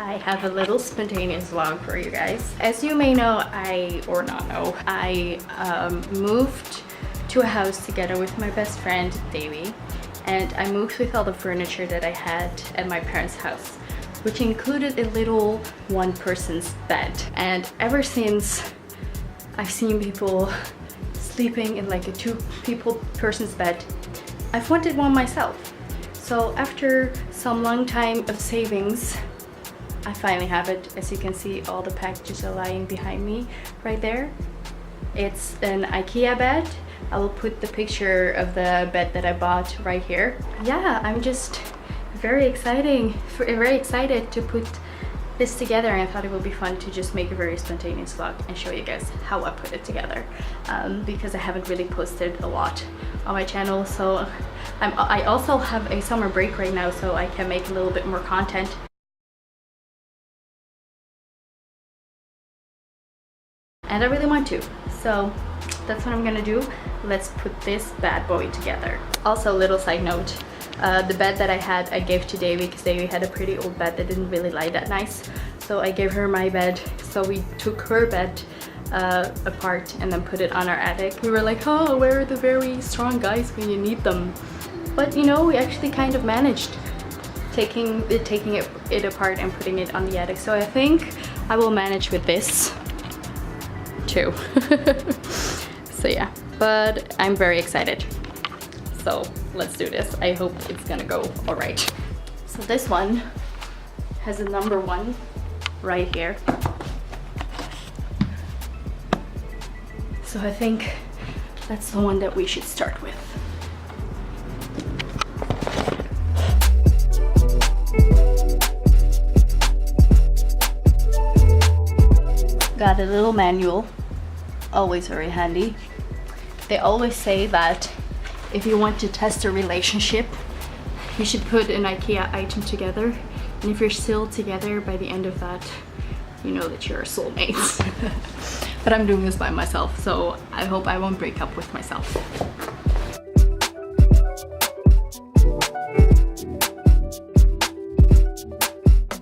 I have a little spontaneous vlog for you guys. As you may know, I moved to a house together with my best friend, Davy. And I moved with all the furniture that I had at my parents' house, which included a little one-person's bed. And ever since I've seen people sleeping in like a two-person's bed, I've wanted one myself. So after some long time of savings, I finally have it. As you can see, all the packages are lying behind me right there. It's an Ikea bed. I will put the picture of the bed that I bought right here. Yeah, I'm just very excited to put this together, and I thought it would be fun to just make a very spontaneous vlog and show you guys how I put it together, because I haven't really posted a lot on my channel. So I also have a summer break right now, so I can make a little bit more content. And I really want to, so that's what I'm gonna do. Let's put this bad boy together. Also, a little side note, the bed that I had, I gave to Davy because Davy had a pretty old bed that didn't really lie that nice. So I gave her my bed. So we took her bed apart and then put it on our attic. We were like, oh, where are the very strong guys when you need them? But you know, we actually kind of managed taking it apart and putting it on the attic. So I think I will manage with this too. So yeah, but I'm very excited. So let's do this. I hope it's gonna go all right. So this one has a number 1 right here. So I think that's the one that we should start with. Got a little manual, always very handy. They always say that if you want to test a relationship, you should put an IKEA item together, and if you're still together by the end of that, you know that you're soulmates. But I'm doing this by myself, so I hope I won't break up with myself.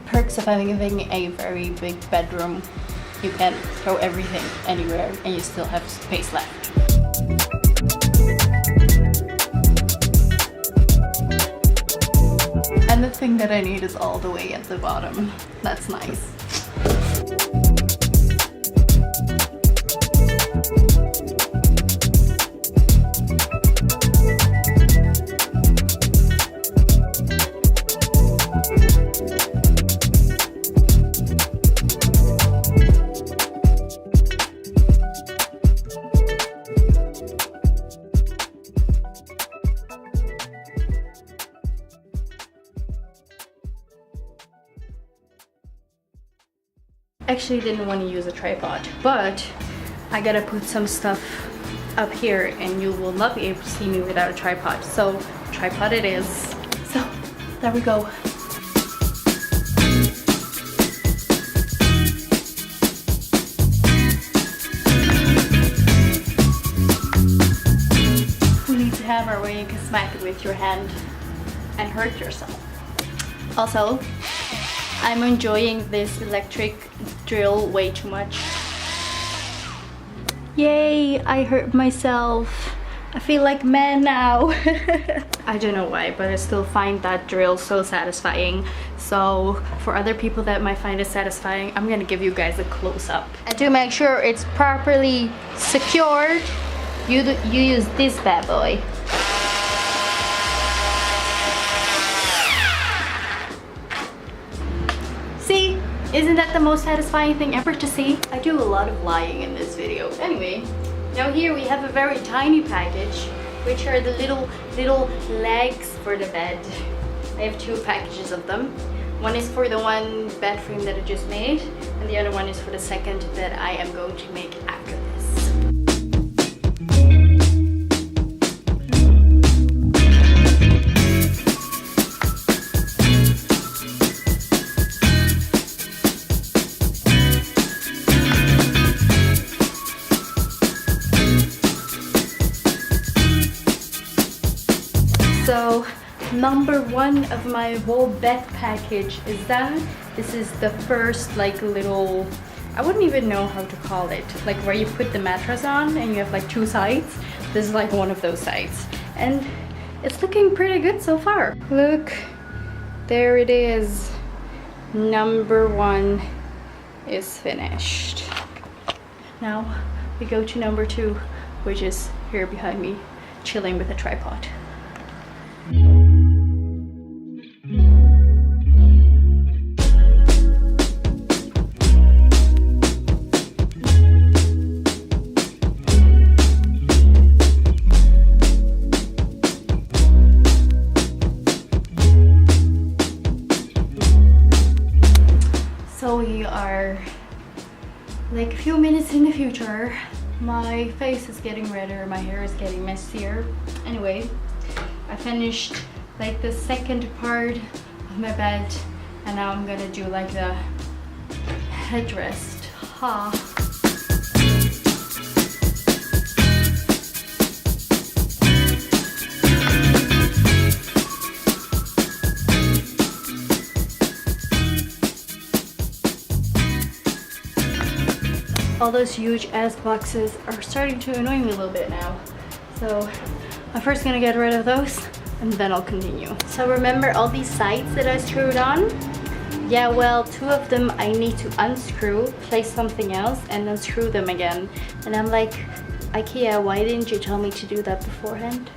Perks of having a very big bedroom: you can throw everything anywhere and you still have space left. And the thing that I need is all the way at the bottom. That's nice. Actually didn't want to use a tripod, but I gotta put some stuff up here and you will not be able to see me without a tripod. So tripod it is. So there we go. Who needs a hammer when you can smack it with your hand and hurt yourself? Also, I'm enjoying this electric drill way too much. Yay, I hurt myself. I feel like man now. I don't know why, but I still find that drill so satisfying. So for other people that might find it satisfying, I'm gonna give you guys a close-up. And to make sure it's properly secured, you use this bad boy. See? Isn't that the most satisfying thing ever to see? I do a lot of lying in this video. Anyway, now here we have a very tiny package, which are the little legs for the bed. I have 2 packages of them. One is for the one bed frame that I just made, and the other one is for the second that I am going to make after this. So number one of my whole bed package is done. This is the first like little, I wouldn't even know how to call it, like where you put the mattress on and you have like two sides. This is like one of those sides, and it's looking pretty good so far. Look, there it is. Number one is finished. Now we go to number two, which is here behind me, chilling with a tripod. So we are like a few minutes in the future. My face is getting redder, my hair is getting messier. Anyway, I finished like the second part of my bed, and now I'm gonna do like the headrest. Ha! All those huge ass boxes are starting to annoy me a little bit now. So I'm first gonna get rid of those and then I'll continue. So remember all these sides that I screwed on? Yeah, well, two of them I need to unscrew, place something else, and then screw them again. And I'm like, Ikea, why didn't you tell me to do that beforehand?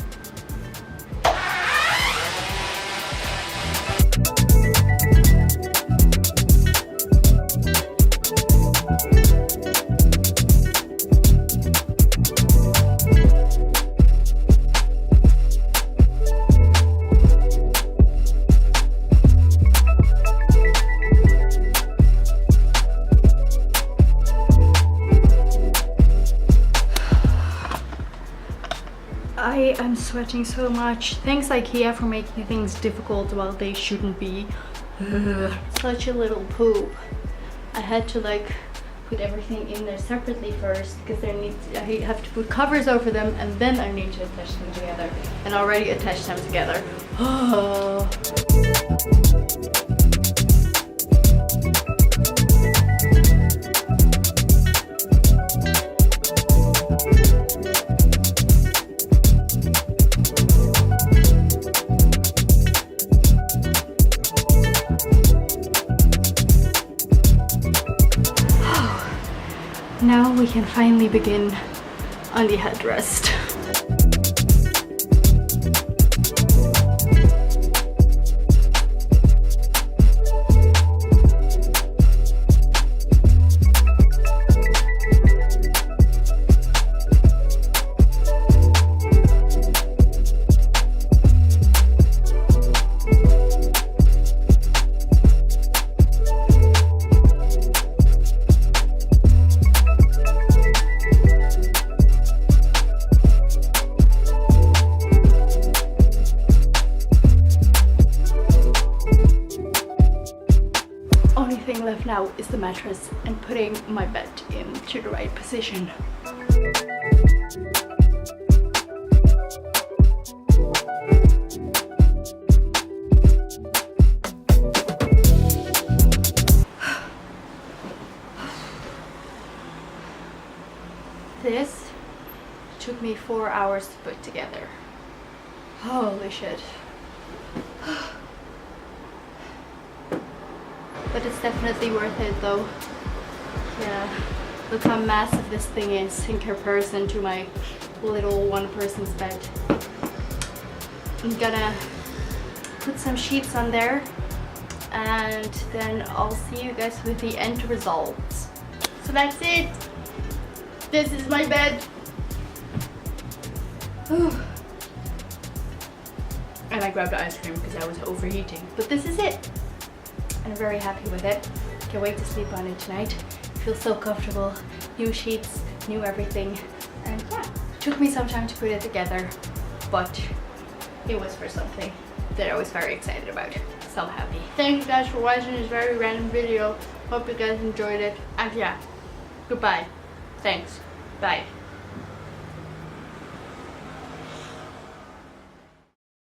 I'm sweating so much. Thanks Ikea for making things difficult while they shouldn't be. Such a little poop. I had to like put everything in there separately first because I have to put covers over them, and then I need to attach them together, and already attach them together. Now we can finally begin on the headrest. Left now is the mattress and putting my bed into the right position. This took me 4 hours to put together. Holy shit. But it's definitely worth it though. Yeah, look how massive this thing is in comparison to my little one-person's bed. I'm gonna put some sheets on there, and then I'll see you guys with the end results. So that's it. This is my bed. And I grabbed the ice cream because I was overheating. But this is it. I'm very happy with it. Can't wait to sleep on it tonight. I feel so comfortable. New sheets, new everything. And yeah, it took me some time to put it together, but it was for something that I was very excited about. So I'm happy. Thank you guys for watching this very random video. Hope you guys enjoyed it. And yeah, goodbye. Thanks. Bye.